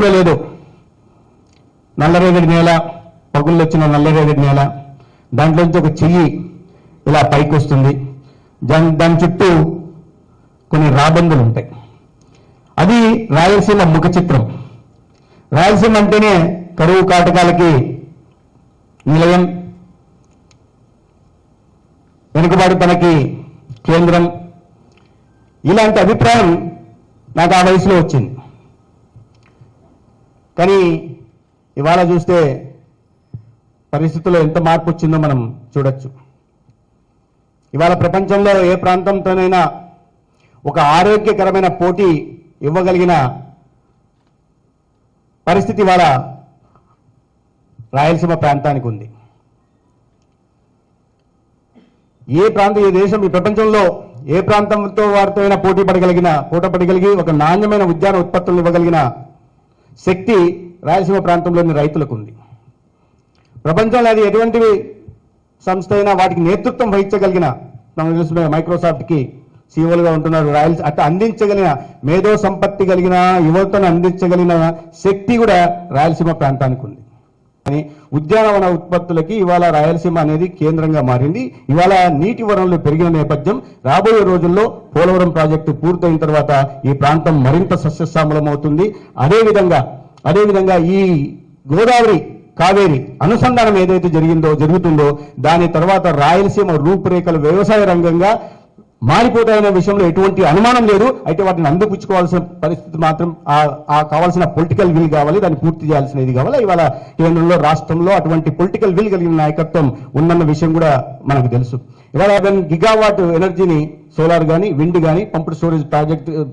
లేదు. నల్లరేగడి నేల, పగుళ్ళు వచ్చిన నల్లరేగడి నేల, దాంట్లోంచి ఒక చెయ్యి ఇలా పైకి వస్తుంది. దాని చుట్టూ కొన్ని రాబందులు ఉంటాయి. అది రాయలసీమ ముఖ చిత్రం. రాయలసీమ అంటేనే కరువు కాటకాలకి నిలయం, వెనుకబాటుతనకి కేంద్రం. ఇలాంటి అభిప్రాయం నాకు ఆ వయసులో వచ్చింది. కానీ ఇవాళ చూస్తే పరిస్థితుల్లో ఎంత మార్పు వచ్చిందో మనం చూడొచ్చు. ఇవాళ ప్రపంచంలో ఏ ప్రాంతంతోనైనా ఒక ఆరోగ్యకరమైన పోటీ ఇవ్వగలిగిన పరిస్థితి ఇవాళ రాయలసీమ ప్రాంతానికి ఉంది. ఏ దేశం ఈ ప్రపంచంలో ఏ ప్రాంతంతో వారితో అయినా పోటీ పడగలిగి ఒక నాణ్యమైన ఉద్యాన ఉత్పత్తులను ఇవ్వగలిగిన శక్తి రాయలసీమ ప్రాంతంలోని రైతులకు ఉంది. ప్రపంచంలో అది ఎటువంటి సంస్థ అయినా వాటికి నేతృత్వం వహించగలిగిన, మనకు తెలిసిన మైక్రోసాఫ్ట్కి సీఈఓలుగా ఉంటున్నారు. అట్లా అందించగలిగిన మేధో సంపత్తి కలిగిన యువతను అందించగలిగిన శక్తి కూడా రాయలసీమ ప్రాంతానికి ఉంది. కానీ ఉద్యానవన ఉత్పత్తులకి ఇవాళ రాయలసీమ అనేది కేంద్రంగా మారింది. ఇవాళ నీటి వనరులు పెరిగిన నేపథ్యం, రాబోయే రోజుల్లో పోలవరం ప్రాజెక్టు పూర్తయిన తర్వాత ఈ ప్రాంతం మరింత సస్యశ్యామలం అవుతుంది. అదేవిధంగా ఈ గోదావరి కావేరి అనుసంధానం ఏదైతే జరుగుతుందో దాని తర్వాత రాయలసీమ రూపురేఖలు వ్యవసాయ రంగంగా మారిపోతాయనే విషయంలో ఎటువంటి అనుమానం లేదు. అయితే వాటిని అందిపుచ్చుకోవాల్సిన పరిస్థితి మాత్రం కావాల్సిన పొలిటికల్ విల్ కావాలి, దాన్ని పూర్తి చేయాల్సినది కావాలి. ఇవాళ కేంద్రంలో రాష్ట్రంలో అటువంటి పొలిటికల్ విల్ కలిగిన నాయకత్వం ఉందన్న విషయం కూడా మనకు తెలుసు. ఇవాళ 11 గిగావాట్ ఎనర్జీని సోలార్ కానీ, విండ్ కానీ, పంప్డ్ స్టోరేజ్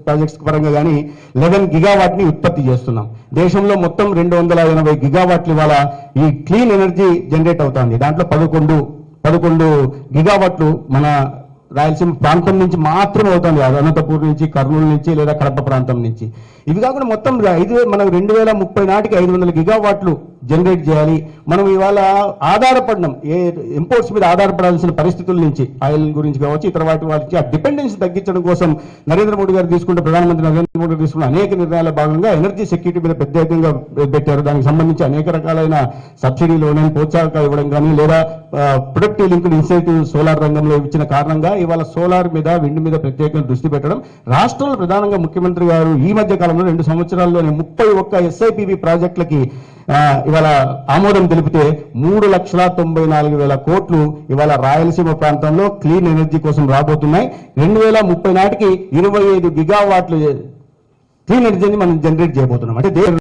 ప్రాజెక్ట్స్ పరంగా కానీ 11 గిగావాట్ని ఉత్పత్తి చేస్తున్నాం. దేశంలో మొత్తం 280 గిగావాట్లు ఇవాళ ఈ క్లీన్ ఎనర్జీ జనరేట్ అవుతుంది. దాంట్లో 11 గిగావాట్లు మన రాయలసీమ ప్రాంతం నుంచి మాత్రమే అవుతుంది. అనంతపూర్ నుంచి, కర్నూలు నుంచి లేదా కడప ప్రాంతం నుంచి. ఇవి కాకుండా మొత్తం మనం 2030 నాటికి 500 గిగావాట్లు జనరేట్ చేయాలి. మనం ఇవాళ ఆధారపడడం ఇంపోర్ట్స్ మీద ఆధారపడాల్సిన పరిస్థితుల నుంచి, ఆయిల్ గురించి కావచ్చు, ఇతర వాటికి ఆ డిపెండెన్స్ తగ్గించడం కోసం ప్రధానమంత్రి నరేంద్ర మోడీ గారు తీసుకున్న అనేక నిర్ణయాల భాగంగా ఎనర్జీ సెక్యూరిటీ మీద ప్రత్యేకంగా పెట్టారు. దానికి సంబంధించి అనేక రకాలైన సబ్సిడీలు, ప్రోత్సాహకాలు ఇవ్వడం కానీ, లేదా ప్రొడక్టివ్ లింక్డ్ ఇన్సెంటివ్ సోలార్ రంగంలో ఇచ్చిన కారణంగా ఇవాళ సోలార్ మీద, విండ్ మీద ప్రత్యేకంగా దృష్టి పెట్టడం. రాష్ట్రంలో ప్రధానంగా ముఖ్యమంత్రి గారు ఈ మధ్య కాలంలో 2 సంవత్సరాల్లోనే 31 SIPP ప్రాజెక్టులకి ఇవాళ ఆమోదం తెలిపితే 3,94,000 కోట్లు ఇవాళ రాయలసీమ ప్రాంతంలో క్లీన్ ఎనర్జీ కోసం రాబోతున్నాయి. 2030 నాటికి 25 గిగావాట్లు క్లీన్ ఎనర్జీని మనం జనరేట్ చేయబోతున్నాం. అంటే